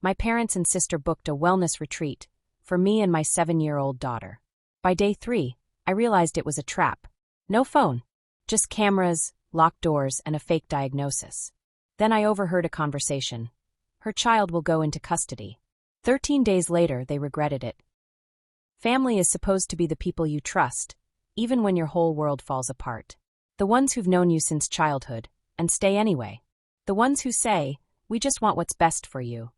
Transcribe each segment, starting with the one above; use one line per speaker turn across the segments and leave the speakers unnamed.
My parents and sister booked a wellness retreat for me and my 7-year-old daughter. By day 3, I realized it was a trap. No phone. Just cameras, locked doors, and a fake diagnosis. Then I overheard a conversation. Her child will go into custody. 13 days later, they regretted it. Family is supposed to be the people you trust, even when your whole world falls apart. The ones who've known you since childhood, and stay anyway. The ones who say, "We just want what's best for you."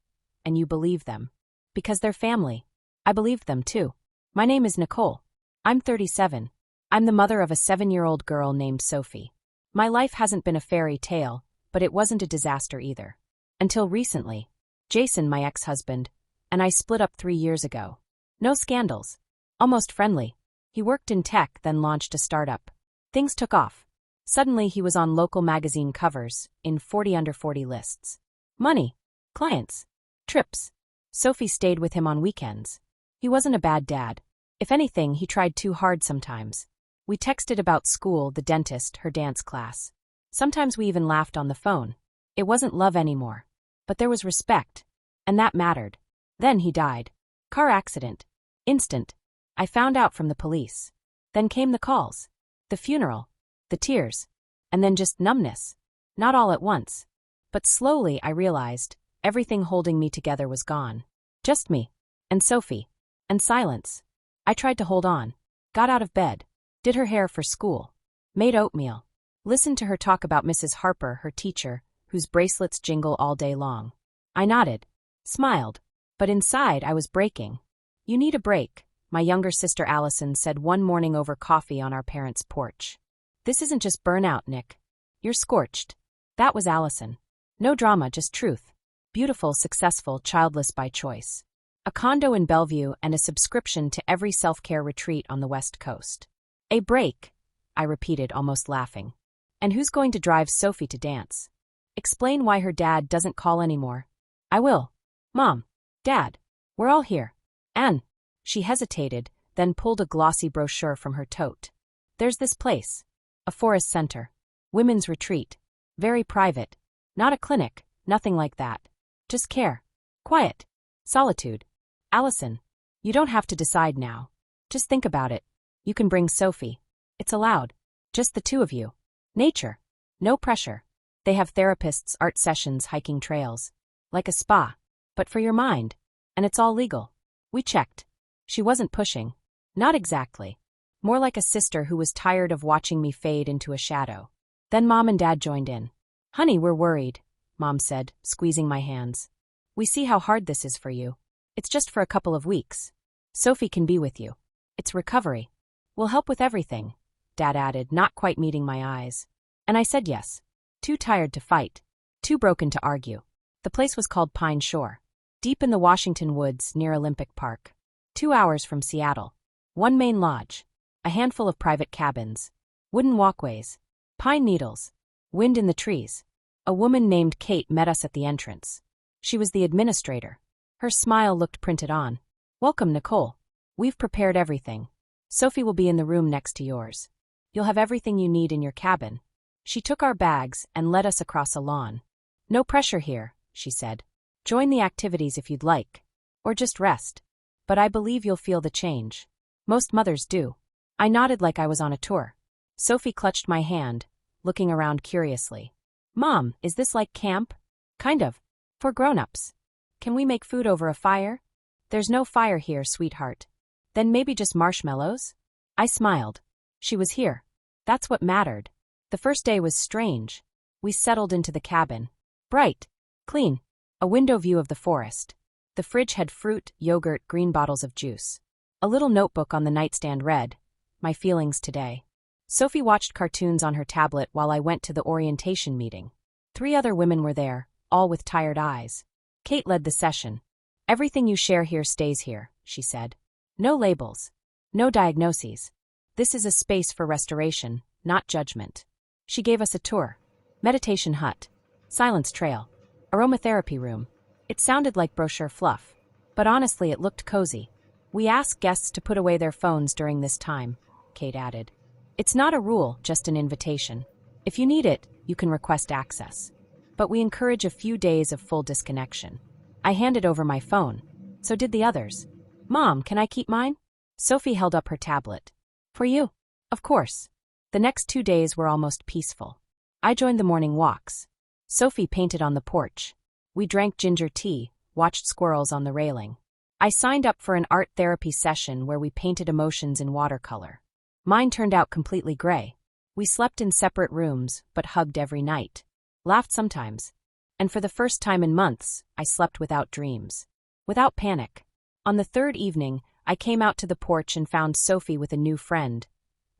And you believe them. Because they're family. I believed them too. My name is Nicole. I'm 37. I'm the mother of a 7-year-old girl named Sophie. My life hasn't been a fairy tale, but it wasn't a disaster either. Until recently. Jason, my ex-husband, and I split up 3 years ago. No scandals. Almost friendly. He worked in tech, then launched a startup. Things took off. Suddenly he was on local magazine covers, in 40 under 40 lists. Money. Clients. Trips. Sophie stayed with him on weekends. He wasn't a bad dad. If anything, he tried too hard sometimes. We texted about school, the dentist, her dance class. Sometimes we even laughed on the phone. It wasn't love anymore. But there was respect. And that mattered. Then he died. Car accident. Instant. I found out from the police. Then came the calls. The funeral. The tears. And then just numbness. Not all at once. But slowly I realized, everything holding me together was gone. Just me. And Sophie. And silence. I tried to hold on. Got out of bed. Did her hair for school. Made oatmeal. Listened to her talk about Mrs. Harper, her teacher, whose bracelets jingle all day long. I nodded. Smiled. But inside I was breaking. "You need a break," my younger sister Allison said one morning over coffee on our parents' porch. "This isn't just burnout, Nick. You're scorched." That was Allison. No drama, just truth. Beautiful, successful, childless by choice. A condo in Bellevue and a subscription to every self-care retreat on the West Coast. "A break," I repeated, almost laughing. "And who's going to drive Sophie to dance? Explain why her dad doesn't call anymore." "I will. Mom. Dad. We're all here. And..." She hesitated, then pulled a glossy brochure from her tote. "There's this place. A forest center. Women's retreat. Very private. Not a clinic, nothing like that. Just care. Quiet. Solitude. Allison, you don't have to decide now. Just think about it. You can bring Sophie. It's allowed. Just the two of you. Nature. No pressure. They have therapists, art sessions, hiking trails. Like a spa. But for your mind. And it's all legal." We checked. She wasn't pushing. Not exactly. More like a sister who was tired of watching me fade into a shadow. Then Mom and Dad joined in. "Honey, we're worried," Mom said, squeezing my hands. "We see how hard this is for you. It's just for a couple of weeks. Sophie can be with you. It's recovery. We'll help with everything," Dad added, not quite meeting my eyes. And I said yes. Too tired to fight. Too broken to argue. The place was called Pinehore. Deep in the Washington woods near Olympic Park. 2 hours from Seattle. One main lodge. A handful of private cabins. Wooden walkways. Pine needles. Wind in the trees. A woman named Kate met us at the entrance. She was the administrator. Her smile looked printed on. "Welcome, Nicole. We've prepared everything. Sophie will be in the room next to yours. You'll have everything you need in your cabin." She took our bags and led us across a lawn. "No pressure here," she said. "Join the activities if you'd like. Or just rest. But I believe you'll feel the change. Most mothers do." I nodded like I was on a tour. Sophie clutched my hand, looking around curiously. "Mom, is this like camp?" "Kind of. For grown-ups. Can we make food over a fire?" "There's no fire here, sweetheart." "Then maybe just marshmallows?" I smiled. She was here. That's what mattered. The first day was strange. We settled into the cabin. Bright. Clean. A window view of the forest. The fridge had fruit, yogurt, green bottles of juice. A little notebook on the nightstand read, "My feelings today." Sophie watched cartoons on her tablet while I went to the orientation meeting. 3 other women were there, all with tired eyes. Kate led the session. "Everything you share here stays here," she said. "No labels. No diagnoses. This is a space for restoration, not judgment." She gave us a tour. Meditation hut. Silence trail. Aromatherapy room. It sounded like brochure fluff. But honestly, it looked cozy. "We ask guests to put away their phones during this time," Kate added. "It's not a rule, just an invitation. If you need it, you can request access. But we encourage a few days of full disconnection." I handed over my phone. So did the others. Mom, can I keep mine? Sophie held up her tablet. For you? Of course. The next 2 days were almost peaceful. I joined the morning walks. Sophie painted on the porch. We drank ginger tea, watched squirrels on the railing. I signed up for an art therapy session where we painted emotions in watercolor. Mine turned out completely gray. We slept in separate rooms, but hugged every night. Laughed sometimes. And for the first time in months, I slept without dreams. Without panic. On the 3rd evening, I came out to the porch and found Sophie with a new friend.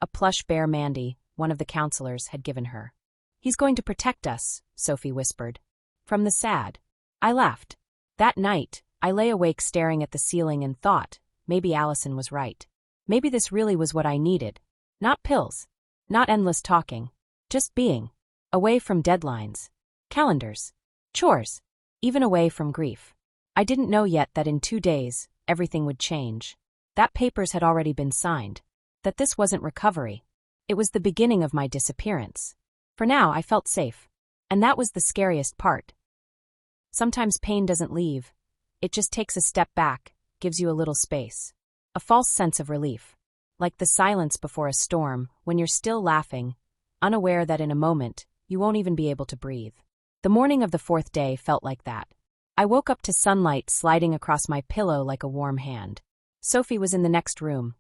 A plush bear Mandy, one of the counselors, had given her. He's going to protect us, Sophie whispered. From the sad. I laughed. That night, I lay awake staring at the ceiling and thought, maybe Allison was right. Maybe this really was what I needed. Not pills. Not endless talking. Just being. Away from deadlines. Calendars. Chores. Even away from grief. I didn't know yet that in 2 days, everything would change. That papers had already been signed. That this wasn't recovery. It was the beginning of my disappearance. For now, I felt safe. And that was the scariest part. Sometimes pain doesn't leave. It just takes a step back, gives you a little space. A false sense of relief. Like the silence before a storm, when you're still laughing, unaware that in a moment, you won't even be able to breathe. The morning of the 4th day felt like that. I woke up to sunlight sliding across my pillow like a warm hand. Sophie was in the next room.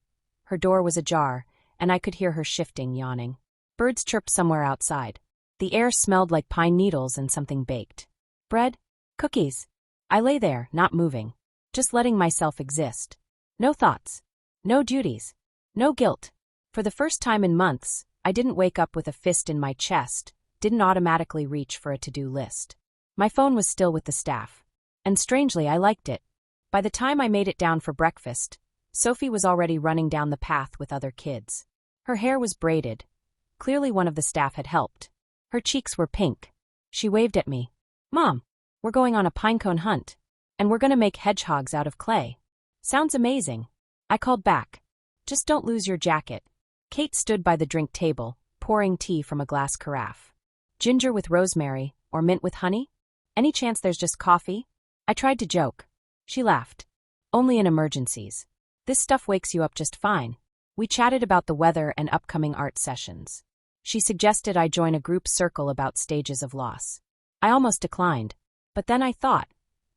Her door was ajar, and I could hear her shifting, yawning. Birds chirped somewhere outside. The air smelled like pine needles and something baked. Bread? Cookies. I lay there, not moving. Just letting myself exist. No thoughts. No duties. No guilt. For the first time in months, I didn't wake up with a fist in my chest, didn't automatically reach for a to-do list. My phone was still with the staff. And strangely, I liked it. By the time I made it down for breakfast, Sophie was already running down the path with other kids. Her hair was braided. Clearly one of the staff had helped. Her cheeks were pink. She waved at me. Mom, we're going on a pinecone hunt. And we're gonna make hedgehogs out of clay. Sounds amazing. I called back. Just don't lose your jacket. Kate stood by the drink table, pouring tea from a glass carafe. Ginger with rosemary, or mint with honey? Any chance there's just coffee? I tried to joke. She laughed. Only in emergencies. This stuff wakes you up just fine. We chatted about the weather and upcoming art sessions. She suggested I join a group circle about stages of loss. I almost declined. But then I thought,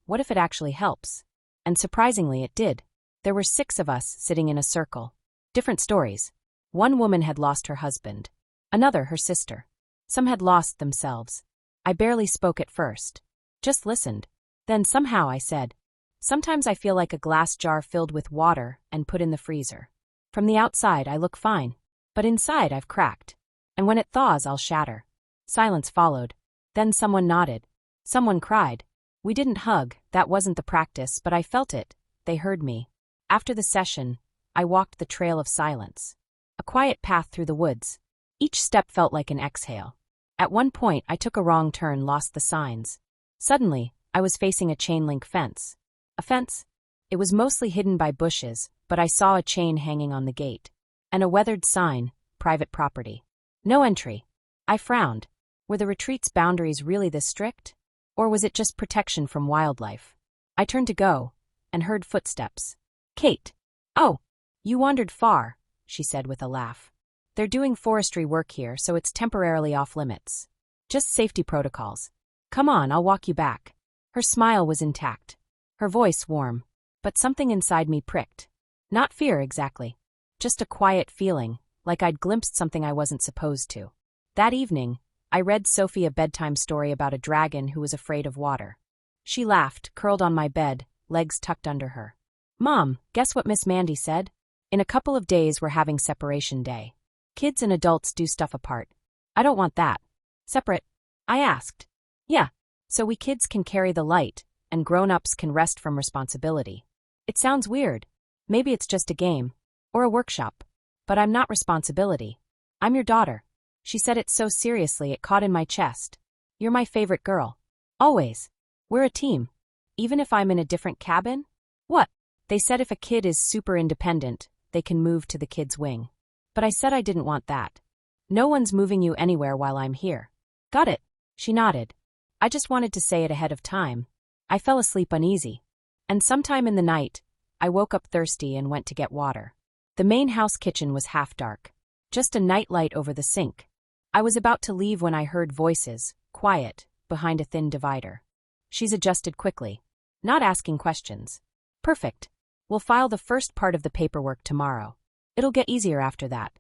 what if it actually helps? And surprisingly it did. There were 6 of us sitting in a circle. Different stories. One woman had lost her husband. Another her sister. Some had lost themselves. I barely spoke at first. Just listened. Then somehow I said, sometimes I feel like a glass jar filled with water and put in the freezer. From the outside I look fine. But inside I've cracked. And when it thaws I'll shatter. Silence followed. Then someone nodded. Someone cried. We didn't hug, that wasn't the practice, but I felt it. They heard me. After the session, I walked the trail of silence. A quiet path through the woods. Each step felt like an exhale. At one point I took a wrong turn, lost the signs. Suddenly, I was facing a chain-link fence. A fence? It was mostly hidden by bushes, but I saw a chain hanging on the gate. And a weathered sign, private property. No entry. I frowned. Were the retreat's boundaries really this strict? Or was it just protection from wildlife? I turned to go, and heard footsteps. Kate. Oh, you wandered far, she said with a laugh. They're doing forestry work here, so it's temporarily off limits. Just safety protocols. Come on, I'll walk you back. Her smile was intact. Her voice warm. But something inside me pricked. Not fear exactly. Just a quiet feeling, like I'd glimpsed something I wasn't supposed to. That evening, I read Sophie a bedtime story about a dragon who was afraid of water. She laughed, curled on my bed, legs tucked under her. Mom, guess what Miss Mandy said? In a couple of days we're having separation day. Kids and adults do stuff apart. I don't want that. Separate? I asked. Yeah. So we kids can carry the light, and grown-ups can rest from responsibility. It sounds weird. Maybe it's just a game. Or a workshop. But I'm not responsibility. I'm your daughter. She said it so seriously it caught in my chest. You're my favorite girl. Always. We're a team. Even if I'm in a different cabin? What? They said if a kid is super independent, they can move to the kid's wing. But I said I didn't want that. No one's moving you anywhere while I'm here. Got it. She nodded. I just wanted to say it ahead of time. I fell asleep uneasy. And sometime in the night, I woke up thirsty and went to get water. The main house kitchen was half dark. Just a night light over the sink. I was about to leave when I heard voices, quiet, behind a thin divider. She's adjusted quickly. Not asking questions. Perfect. We'll file the first part of the paperwork tomorrow. It'll get easier after that.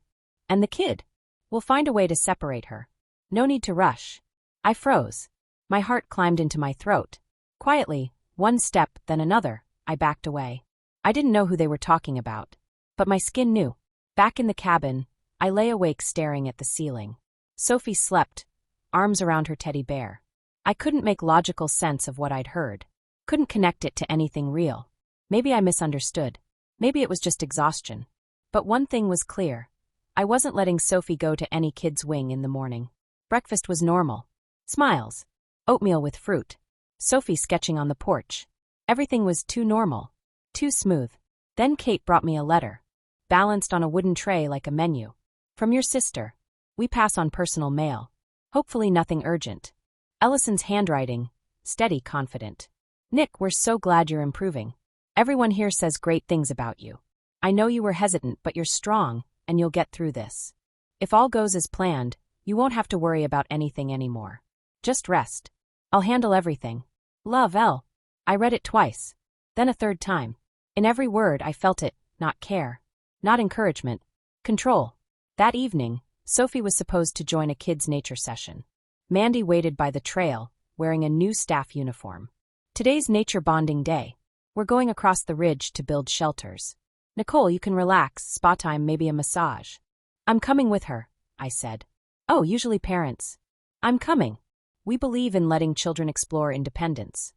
And the kid? We'll find a way to separate her. No need to rush. I froze. My heart climbed into my throat. Quietly, one step, then another, I backed away. I didn't know who they were talking about. But my skin knew. Back in the cabin, I lay awake staring at the ceiling. Sophie slept, arms around her teddy bear. I couldn't make logical sense of what I'd heard. Couldn't connect it to anything real. Maybe I misunderstood. Maybe it was just exhaustion. But one thing was clear. I wasn't letting Sophie go to any kid's wing in the morning. Breakfast was normal. Smiles. Oatmeal with fruit. Sophie sketching on the porch. Everything was too normal. Too smooth. Then Kate brought me a letter. Balanced on a wooden tray like a menu. From your sister. We pass on personal mail. Hopefully nothing urgent. Ellison's handwriting. Steady, confident. Nick, we're so glad you're improving. Everyone here says great things about you. I know you were hesitant, but you're strong, and you'll get through this. If all goes as planned, you won't have to worry about anything anymore. Just rest. I'll handle everything. Love, L. I read it twice. Then a third time. In every word I felt it, not care. Not encouragement. Control. That evening, Sophie was supposed to join a kids' nature session. Mandy waited by the trail, wearing a new staff uniform. Today's nature bonding day. We're going across the ridge to build shelters. Nicole, you can relax, spa time, maybe a massage. I'm coming with her, I said. Oh, usually parents. I'm coming. We believe in letting children explore independence.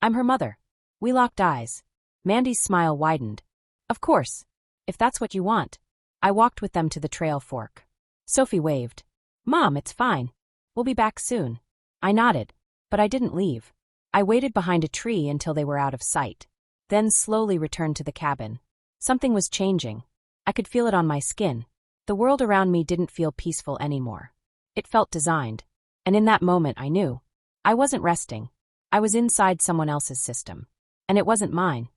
I'm her mother. We locked eyes. Mandy's smile widened. Of course. If that's what you want. I walked with them to the trail fork. Sophie waved. Mom, it's fine. We'll be back soon. I nodded. But I didn't leave. I waited behind a tree until they were out of sight. Then slowly returned to the cabin. Something was changing. I could feel it on my skin. The world around me didn't feel peaceful anymore. It felt designed. And in that moment I knew. I wasn't resting. I was inside someone else's system. And it wasn't mine.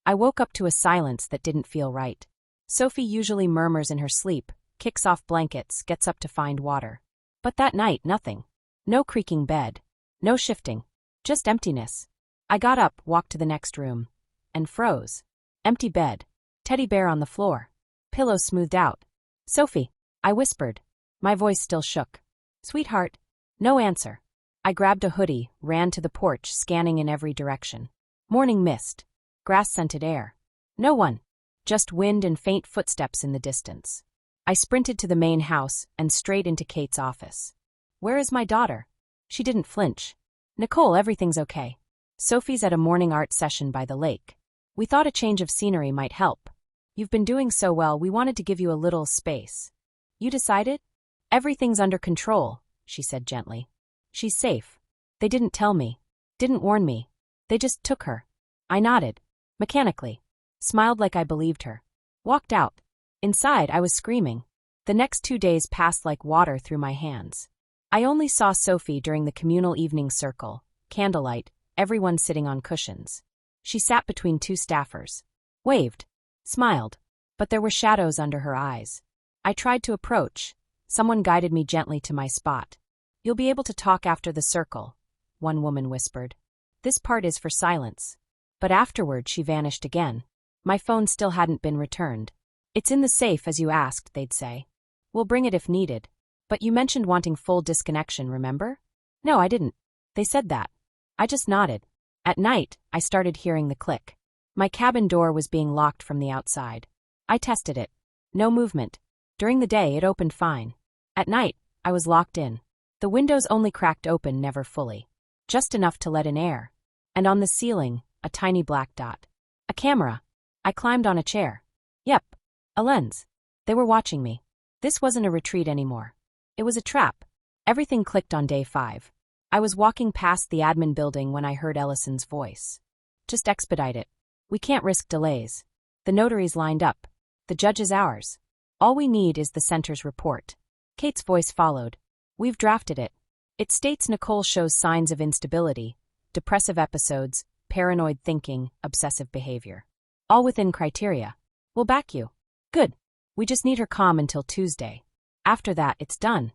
I woke up to a silence that didn't feel right. Sophie usually murmurs in her sleep, kicks off blankets, gets up to find water. But that night, nothing. No creaking bed. No shifting. Just emptiness. I got up, walked to the next room. And froze. Empty bed. Teddy bear on the floor. Pillow smoothed out. Sophie, I whispered. My voice still shook. Sweetheart. No answer. I grabbed a hoodie, ran to the porch, scanning in every direction. Morning mist. Grass-scented air. No one. Just wind and faint footsteps in the distance. I sprinted to the main house and straight into Kate's office. Where is my daughter? She didn't flinch. Nicole, everything's okay. Sophie's at a morning art session by the lake. We thought a change of scenery might help. You've been doing so well, we wanted to give you a little space. You decided? Everything's under control, she said gently. She's safe. They didn't tell me. Didn't warn me. They just took her. I nodded. Mechanically. Smiled like I believed her. Walked out. Inside, I was screaming. The next 2 days passed like water through my hands. I only saw Sophie during the communal evening circle, candlelight, everyone sitting on cushions. She sat between two staffers. Waved. Smiled. But there were shadows under her eyes. I tried to approach. Someone guided me gently to my spot. You'll be able to talk after the circle, one woman whispered. This part is for silence. But afterward she vanished again. My phone still hadn't been returned. It's in the safe as you asked, they'd say. We'll bring it if needed. But you mentioned wanting full disconnection, remember? No, I didn't. They said that. I just nodded. At night, I started hearing the click. My cabin door was being locked from the outside. I tested it. No movement. During the day, it opened fine. At night, I was locked in. The windows only cracked open, never fully. Just enough to let in air. And on the ceiling, a tiny black dot. A camera. I climbed on a chair. Yep. A lens. They were watching me. This wasn't a retreat anymore. It was a trap. Everything clicked on day 5. I was walking past the admin building when I heard Ellison's voice. Just expedite it. We can't risk delays. The notary's lined up. The judge is ours. All we need is the center's report. Kate's voice followed. We've drafted it. It states Nicole shows signs of instability. depressive episodes, paranoid thinking, obsessive behavior. All within criteria. We'll back you. Good. We just need her calm until Tuesday. After that, it's done.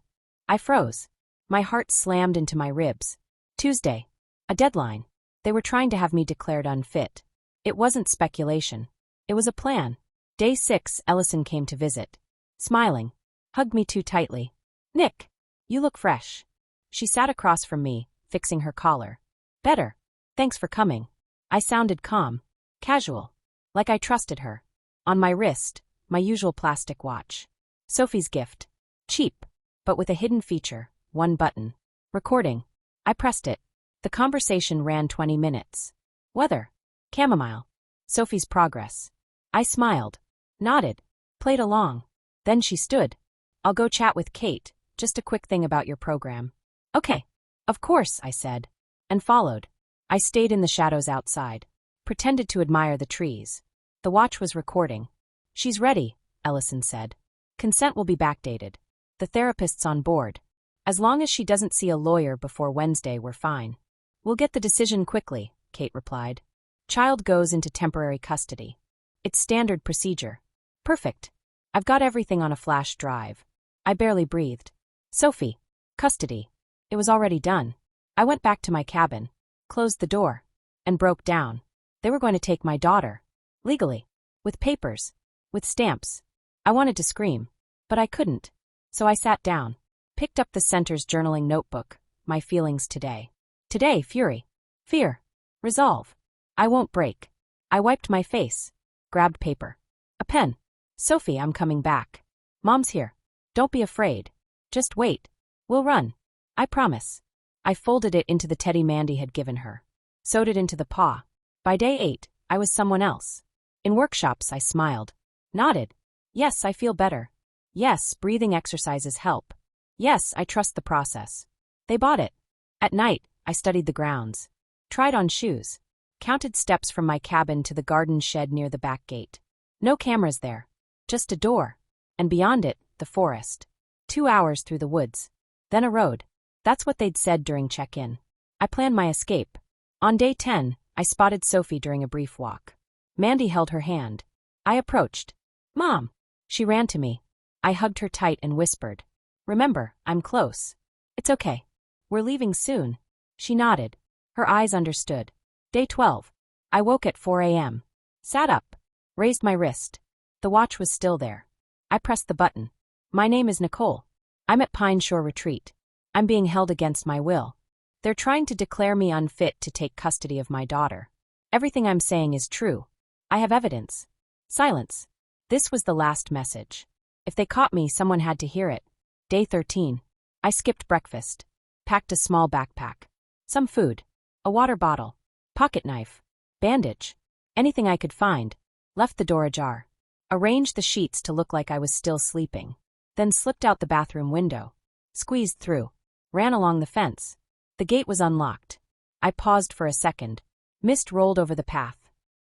I froze. My heart slammed into my ribs. Tuesday. A deadline. They were trying to have me declared unfit. It wasn't speculation. It was a plan. Day 6, Ellison came to visit. Smiling. Hugged me too tightly. Nick, you look fresh. She sat across from me, fixing her collar. Better. Thanks for coming. I sounded calm. Casual. Like I trusted her. On my wrist, my usual plastic watch. Sophie's gift. Cheap, but with a hidden feature, one button. Recording. I pressed it. The conversation ran 20 minutes. Weather. Chamomile. Sophie's progress. I smiled. Nodded. Played along. Then she stood. I'll go chat with Kate, just a quick thing about your program. Okay. Of course, I said. And followed. I stayed in the shadows outside. Pretended to admire the trees. The watch was recording. She's ready, Ellison said. Consent will be backdated. The therapist's on board. As long as she doesn't see a lawyer before Wednesday, we're fine. We'll get the decision quickly, Kate replied. Child goes into temporary custody. It's standard procedure. Perfect. I've got everything on a flash drive. I barely breathed. Sophie. Custody. It was already done. I went back to my cabin, closed the door, and broke down. They were going to take my daughter. Legally. With papers. With stamps. I wanted to scream, but I couldn't. So I sat down, picked up the center's journaling notebook, my feelings today. Today, fury. Fear. Resolve. I won't break. I wiped my face, grabbed paper. A pen. Sophie, I'm coming back. Mom's here. Don't be afraid. Just wait. We'll run. I promise. I folded it into the teddy Mandy had given her. Sewed it into the paw. By day 8, I was someone else. In workshops, I smiled. Nodded. Yes, I feel better. Yes, breathing exercises help. Yes, I trust the process. They bought it. At night, I studied the grounds. Tried on shoes. Counted steps from my cabin to the garden shed near the back gate. No cameras there. Just a door. And beyond it, the forest. 2 hours through the woods. Then a road. That's what they'd said during check-in. I planned my escape. On day 10, I spotted Sophie during a brief walk. Mandy held her hand. I approached. Mom! She ran to me. I hugged her tight and whispered. Remember, I'm close. It's okay. We're leaving soon. She nodded. Her eyes understood. Day 12. I woke at 4 a.m. Sat up. Raised my wrist. The watch was still there. I pressed the button. My name is Nicole. I'm at Pinehore Retreat. I'm being held against my will. They're trying to declare me unfit to take custody of my daughter. Everything I'm saying is true. I have evidence. Silence. This was the last message. If they caught me, someone had to hear it. Day 13. I skipped breakfast. Packed a small backpack. Some food. A water bottle. Pocket knife. Bandage. Anything I could find. Left the door ajar. Arranged the sheets to look like I was still sleeping. Then slipped out the bathroom window. Squeezed through. Ran along the fence. The gate was unlocked. I paused for a second. Mist rolled over the path.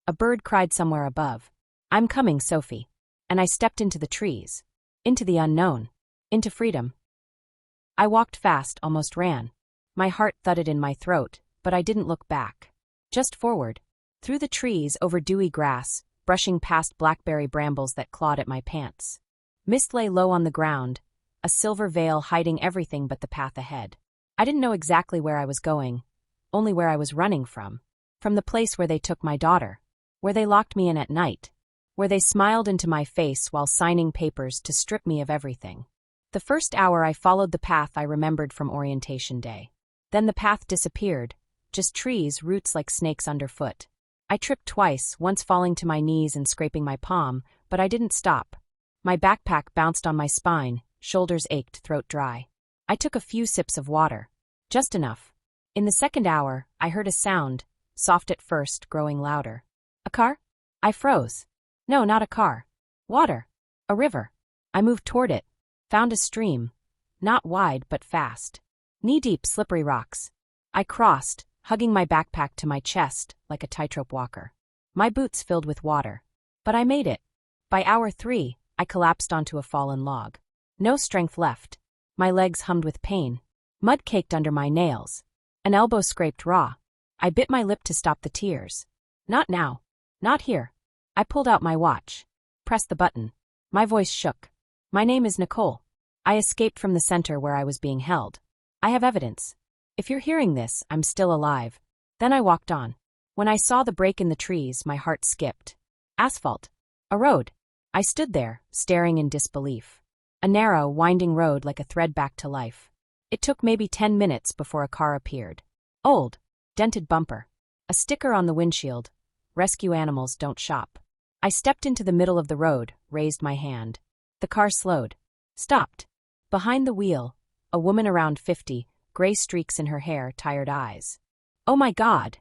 A bird cried somewhere above. I'm coming, Sophie. And I stepped into the trees. Into the unknown. Into freedom. I walked fast, almost ran. My heart thudded in my throat, but I didn't look back. Just forward. Through the trees, over dewy grass, brushing past blackberry brambles that clawed at my pants. Mist lay low on the ground, a silver veil hiding everything but the path ahead. I didn't know exactly where I was going, only where I was running from. From the place where they took my daughter. Where they locked me in at night. Where they smiled into my face while signing papers to strip me of everything. The first hour I followed the path I remembered from orientation day. Then the path disappeared, just trees, roots like snakes underfoot. I tripped twice, once falling to my knees and scraping my palm, but I didn't stop. My backpack bounced on my spine, shoulders ached, throat dry. I took a few sips of water. Just enough. In the second hour, I heard a sound, soft at first, growing louder. A car? I froze. No, not a car. Water. A river. I moved toward it. Found a stream. Not wide, but fast. Knee-deep, slippery rocks. I crossed, hugging my backpack to my chest like a tightrope walker. My boots filled with water. But I made it. By hour 3, I collapsed onto a fallen log. No strength left. My legs hummed with pain. Mud caked under my nails. An elbow scraped raw. I bit my lip to stop the tears. Not now. Not here. I pulled out my watch. Pressed the button. My voice shook. My name is Nicole. I escaped from the center where I was being held. I have evidence. If you're hearing this, I'm still alive. Then I walked on. When I saw the break in the trees, my heart skipped. Asphalt. A road. I stood there, staring in disbelief. A narrow, winding road like a thread back to life. It took maybe 10 minutes before a car appeared. Old. Dented bumper. A sticker on the windshield. Rescue animals don't shop. I stepped into the middle of the road, raised my hand. The car slowed. Stopped. Behind the wheel, a woman around 50, gray streaks in her hair, tired eyes. Oh my God!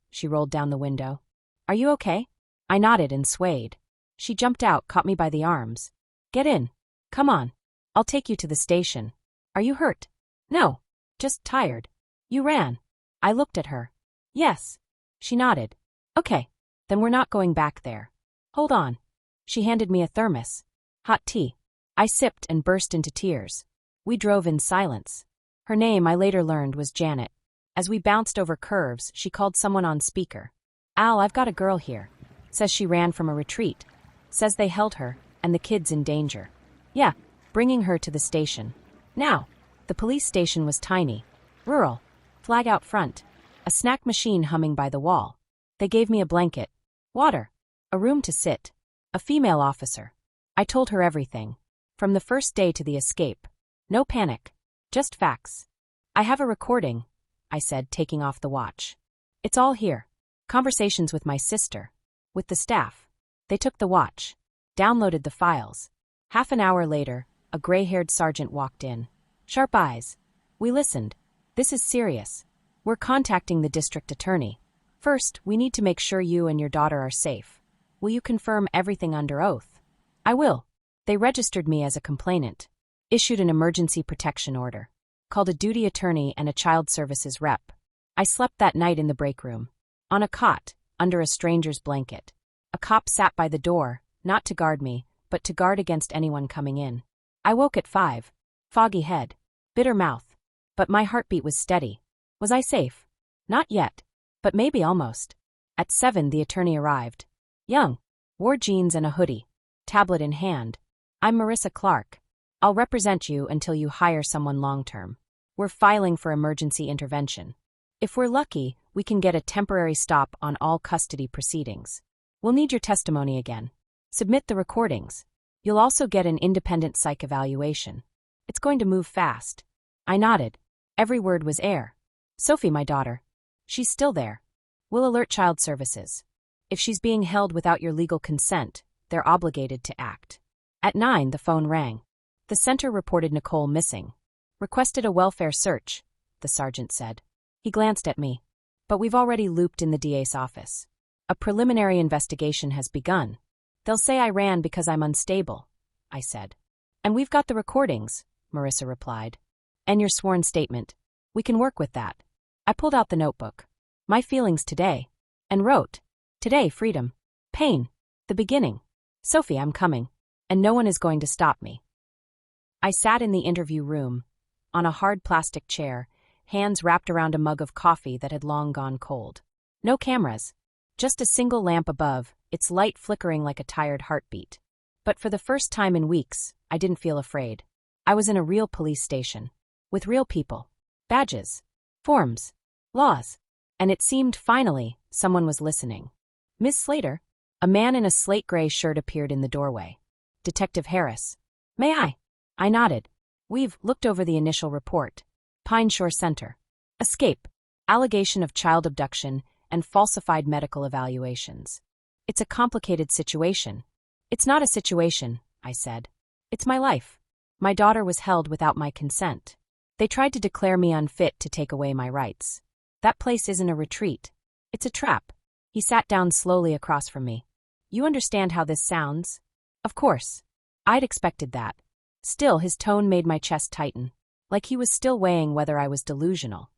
She rolled down the window. Are you okay? I nodded and swayed. She jumped out, caught me by the arms. Get in. Come on. I'll take you to the station. Are you hurt? No. Just tired. You ran. I looked at her. Yes. She nodded. Okay. Then we're not going back there. Hold on. She handed me a thermos. Hot tea. I sipped and burst into tears. We drove in silence. Her name, I later learned, was Janet. As we bounced over curves, she called someone on speaker. Al, I've got a girl here. Says she ran from a retreat. Says they held her, and the kid's in danger. Yeah, bringing her to the station. Now. The police station was tiny. Rural. Flag out front. A snack machine humming by the wall. They gave me a blanket. Water. A room to sit. A female officer. I told her everything. From the first day to the escape. No panic. Just facts. I have a recording, I said, taking off the watch. It's all here. Conversations with my sister. With the staff. They took the watch. Downloaded the files. Half an hour later, a gray-haired sergeant walked in. Sharp eyes. We listened. This is serious. We're contacting the district attorney. First, we need to make sure you and your daughter are safe. Will you confirm everything under oath? I will. They registered me as a complainant. Issued an emergency protection order. Called a duty attorney and a child services rep. I slept that night in the break room. On a cot, under a stranger's blanket. A cop sat by the door, not to guard me, but to guard against anyone coming in. I woke at 5. Foggy head. Bitter mouth. But my heartbeat was steady. Was I safe? Not yet. But maybe almost. At 7 the attorney arrived. Young. Wore jeans and a hoodie. Tablet in hand. I'm Marissa Clark. I'll represent you until you hire someone long-term. We're filing for emergency intervention. If we're lucky, we can get a temporary stop on all custody proceedings. We'll need your testimony again. Submit the recordings. You'll also get an independent psych evaluation. It's going to move fast. I nodded. Every word was air. Sophie, my daughter. She's still there. We'll alert child services. If she's being held without your legal consent, they're obligated to act. At 9, the phone rang. The center reported Nicole missing. Requested a welfare search, the sergeant said. He glanced at me. But we've already looped in the DA's office. A preliminary investigation has begun. They'll say I ran because I'm unstable, I said. And we've got the recordings, Marissa replied. And your sworn statement. We can work with that. I pulled out the notebook. My feelings today. And wrote. Today, freedom. Pain. The beginning. Sophie, I'm coming. And no one is going to stop me. I sat in the interview room, on a hard plastic chair, hands wrapped around a mug of coffee that had long gone cold. No cameras. Just a single lamp above, its light flickering like a tired heartbeat. But for the first time in weeks, I didn't feel afraid. I was in a real police station. With real people. Badges. Forms. Laws. And it seemed, finally, someone was listening. Miss Slater? A man in a slate-gray shirt appeared in the doorway. Detective Harris. May I? I nodded. We've looked over the initial report. Pinehore Center. Escape. Allegation of child abduction and falsified medical evaluations. It's a complicated situation. It's not a situation, I said. It's my life. My daughter was held without my consent. They tried to declare me unfit to take away my rights. That place isn't a retreat. It's a trap. He sat down slowly across from me. You understand how this sounds? Of course. I'd expected that. Still, his tone made my chest tighten, like he was still weighing whether I was delusional.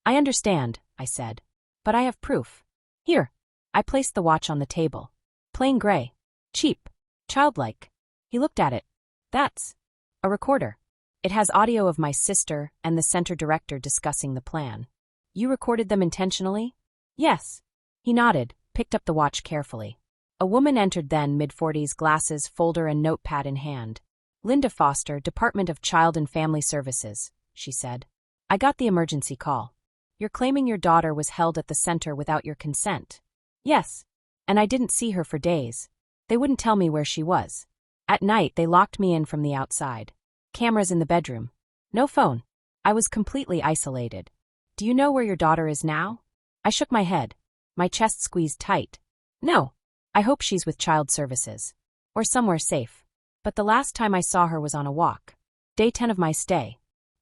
I understand, I said. But I have proof. Here. I placed the watch on the table. Plain gray. Cheap. Childlike. He looked at it. That's a recorder. It has audio of my sister and the center director discussing the plan. You recorded them intentionally? Yes. He nodded, picked up the watch carefully. A woman entered then, mid-40s, glasses, folder and notepad in hand. Linda Foster, Department of Child and Family Services, she said. I got the emergency call. You're claiming your daughter was held at the center without your consent. Yes. And I didn't see her for days. They wouldn't tell me where she was. At night, they locked me in from the outside. Cameras in the bedroom. No phone. I was completely isolated. Do you know where your daughter is now? I shook my head. My chest squeezed tight. No. I hope she's with Child Services. Or somewhere safe. But the last time I saw her was on a walk. Day 10 of my stay.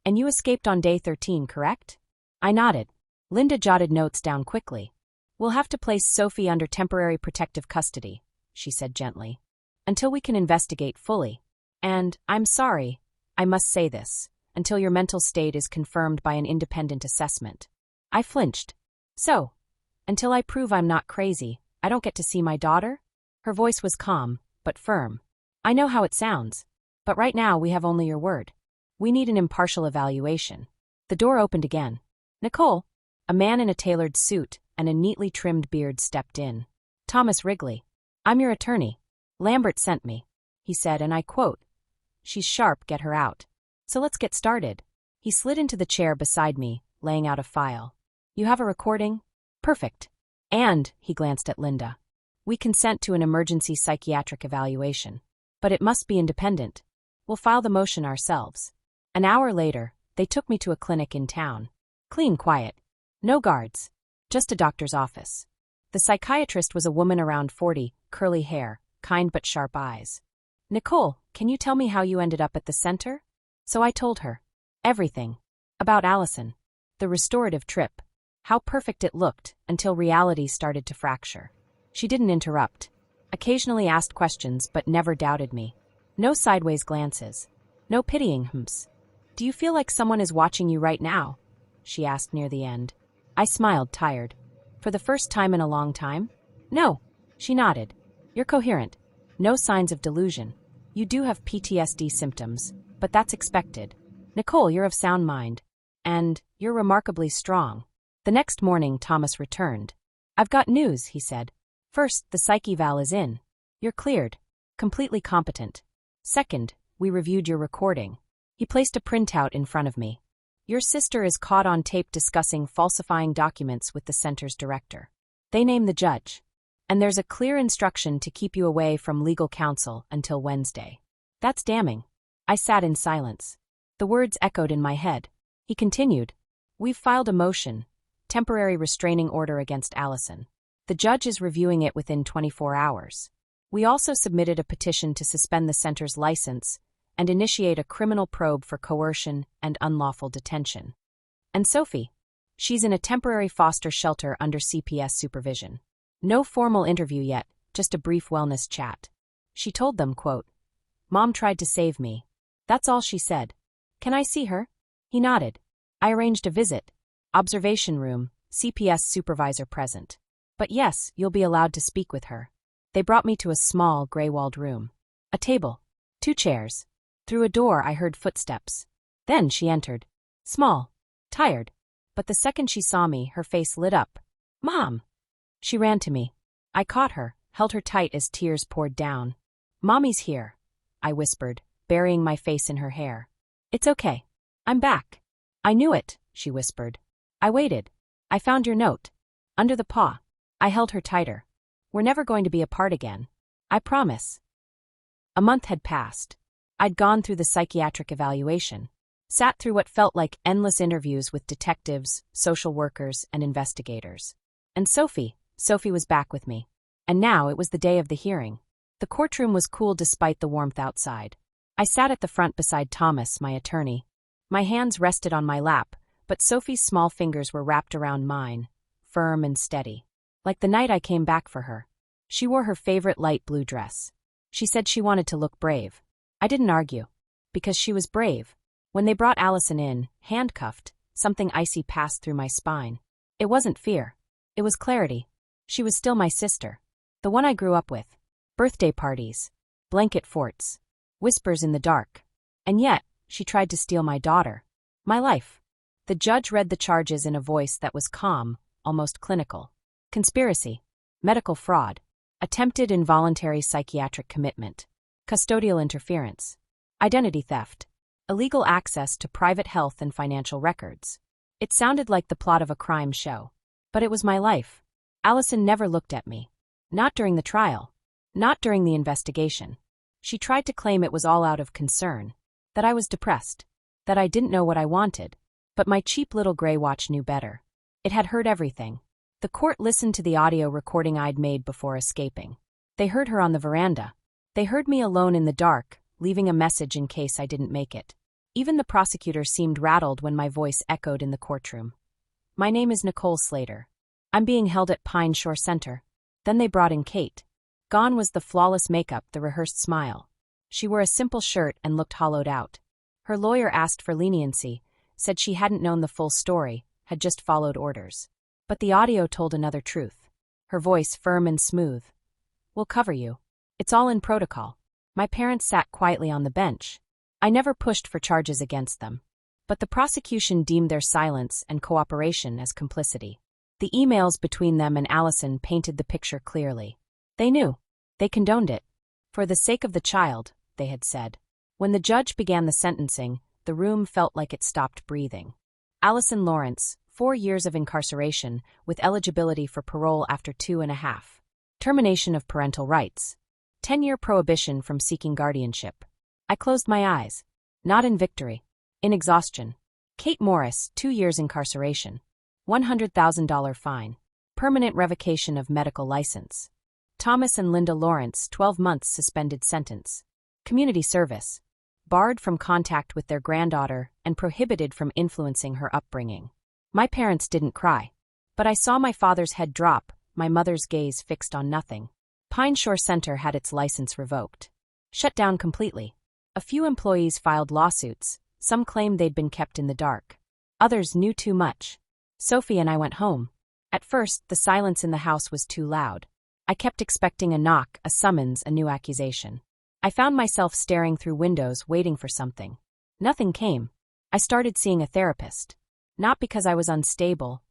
And you escaped on day 13, correct? I nodded. Linda jotted notes down quickly. We'll have to place Sophie under temporary protective custody, she said gently. Until we can investigate fully. And, I'm sorry, I must say this, until your mental state is confirmed by an independent assessment. I flinched. So, until I prove I'm not crazy, I don't get to see my daughter? Her voice was calm, but firm. I know how it sounds. But right now we have only your word. We need an impartial evaluation. The door opened again. Nicole, a man in a tailored suit and a neatly trimmed beard, stepped in. Thomas Wrigley. I'm your attorney. Lambert sent me, he said, and I quote, She's sharp, get her out. So let's get started. He slid into the chair beside me, laying out a file. You have a recording? Perfect. And, he glanced at Linda. We consent to an emergency psychiatric evaluation. But it must be independent. We'll file the motion ourselves. An hour later, they took me to a clinic in town. Clean, quiet. No guards. Just a doctor's office. The psychiatrist was a woman around 40, curly hair, kind but sharp eyes. Nicole, can you tell me how you ended up at the center? So I told her. Everything. About Allison. The restorative trip. How perfect it looked, until reality started to fracture. She didn't interrupt. Occasionally asked questions, but never doubted me. No sideways glances. No pitying hms. Do you feel like someone is watching you right now? She asked near the end. I smiled, tired. For the first time in a long time? No. She nodded. You're coherent. No signs of delusion. You do have PTSD symptoms, but that's expected. Nicole, you're of sound mind. And you're remarkably strong. The next morning, Thomas returned. I've got news, he said. First, the psych eval is in. You're cleared. Completely competent. Second, we reviewed your recording. He placed a printout in front of me. Your sister is caught on tape discussing falsifying documents with the center's director. They name the judge. And there's a clear instruction to keep you away from legal counsel until Wednesday. That's damning. I sat in silence. The words echoed in my head. He continued. We've filed a motion, temporary restraining order against Allison. The judge is reviewing it within 24 hours. We also submitted a petition to suspend the center's license and initiate a criminal probe for coercion and unlawful detention. And Sophie? She's in a temporary foster shelter under CPS supervision. No formal interview yet, just a brief wellness chat. She told them, quote, Mom tried to save me. That's all she said. Can I see her? He nodded. I arranged a visit. Observation room, CPS supervisor present. But yes, you'll be allowed to speak with her. They brought me to a small, gray-walled room. A table. 2 chairs. Through a door I heard footsteps. Then she entered. Small. Tired. But the second she saw me, her face lit up. Mom! She ran to me. I caught her, held her tight as tears poured down. Mommy's here, I whispered, burying my face in her hair. It's okay. I'm back. I knew it, she whispered. I waited. I found your note. Under the paw. I held her tighter. We're never going to be apart again. I promise. A month had passed. I'd gone through the psychiatric evaluation, sat through what felt like endless interviews with detectives, social workers, and investigators. And Sophie was back with me. And now it was the day of the hearing. The courtroom was cool despite the warmth outside. I sat at the front beside Thomas, my attorney. My hands rested on my lap, but Sophie's small fingers were wrapped around mine, firm and steady. Like the night I came back for her. She wore her favorite light blue dress. She said she wanted to look brave. I didn't argue. Because she was brave. When they brought Allison in, handcuffed, something icy passed through my spine. It wasn't fear. It was clarity. She was still my sister. The one I grew up with. Birthday parties. Blanket forts. Whispers in the dark. And yet, she tried to steal my daughter. My life. The judge read the charges in a voice that was calm, almost clinical. conspiracy, medical fraud, attempted involuntary psychiatric commitment, custodial interference, identity theft, illegal access to private health and financial records. It sounded like the plot of a crime show. But it was my life. Allison never looked at me. Not during the trial. Not during the investigation. She tried to claim it was all out of concern. That I was depressed. That I didn't know what I wanted. But my cheap little gray watch knew better. It had heard everything. The court listened to the audio recording I'd made before escaping. They heard her on the veranda. They heard me alone in the dark, leaving a message in case I didn't make it. Even the prosecutor seemed rattled when my voice echoed in the courtroom. My name is Nicole Slater. I'm being held at Pinehore Center. Then they brought in Kate. Gone was the flawless makeup, the rehearsed smile. She wore a simple shirt and looked hollowed out. Her lawyer asked for leniency, said she hadn't known the full story, had just followed orders. But the audio told another truth. Her voice firm and smooth. We'll cover you. It's all in protocol. My parents sat quietly on the bench. I never pushed for charges against them. But the prosecution deemed their silence and cooperation as complicity. The emails between them and Allison painted the picture clearly. They knew. They condoned it. For the sake of the child, they had said. When the judge began the sentencing, the room felt like it stopped breathing. Allison Lawrence, 4 years of incarceration, with eligibility for parole after 2.5. Termination of parental rights. 10-year prohibition from seeking guardianship. I closed my eyes. Not in victory. In exhaustion. Kate Morris, 2 years incarceration. $100,000 fine. Permanent revocation of medical license. Thomas and Linda Lawrence, 12 months suspended sentence. Community service. Barred from contact with their granddaughter and prohibited from influencing her upbringing. My parents didn't cry. But I saw my father's head drop, my mother's gaze fixed on nothing. Pinehore Center had its license revoked. Shut down completely. A few employees filed lawsuits. Some claimed they'd been kept in the dark. Others knew too much. Sophie and I went home. At first, the silence in the house was too loud. I kept expecting a knock, a summons, a new accusation. I found myself staring through windows, waiting for something. Nothing came. I started seeing a therapist. Not because I was unstable,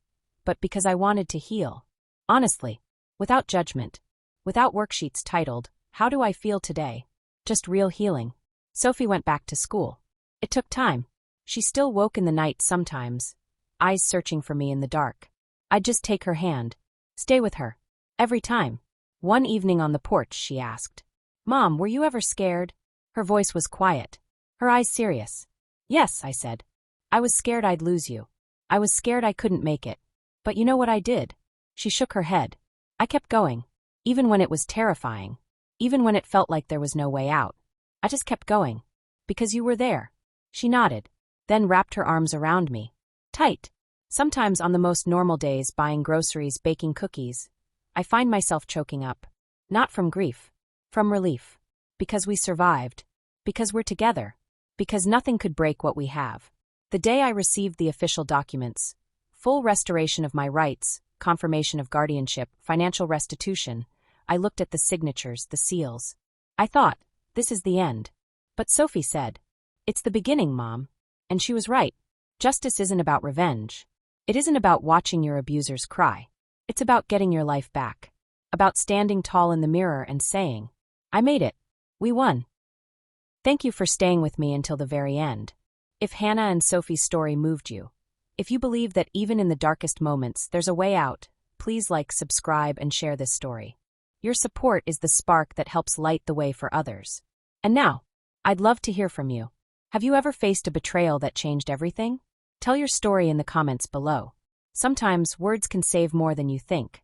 but because I wanted to heal. Honestly. Without judgment. Without worksheets titled, "How do I feel today?" Just real healing. Sophie went back to school. It took time. She still woke in the night sometimes, eyes searching for me in the dark. I'd just take her hand. Stay with her. Every time. One evening on the porch, she asked, "Mom, were you ever scared?" Her voice was quiet. Her eyes serious. "Yes," I said. "I was scared I'd lose you. I was scared I couldn't make it. But you know what I did?" She shook her head. I kept going. Even when it was terrifying. Even when it felt like there was no way out. I just kept going. Because you were there. She nodded. Then wrapped her arms around me. Tight. Sometimes on the most normal days, buying groceries, baking cookies, I find myself choking up. Not from grief. From relief. Because we survived. Because we're together. Because nothing could break what we have. The day I received the official documents, full restoration of my rights, confirmation of guardianship, financial restitution, I looked at the signatures, the seals. I thought, this is the end. But Sophie said, "It's the beginning, Mom." And she was right. Justice isn't about revenge. It isn't about watching your abusers cry. It's about getting your life back. About standing tall in the mirror and saying, "I made it. We won." Thank you for staying with me until the very end. If Hannah and Sophie's story moved you, if you believe that even in the darkest moments there's a way out, please like, subscribe, and share this story. Your support is the spark that helps light the way for others. And now, I'd love to hear from you. Have you ever faced a betrayal that changed everything? Tell your story in the comments below. Sometimes words can save more than you think.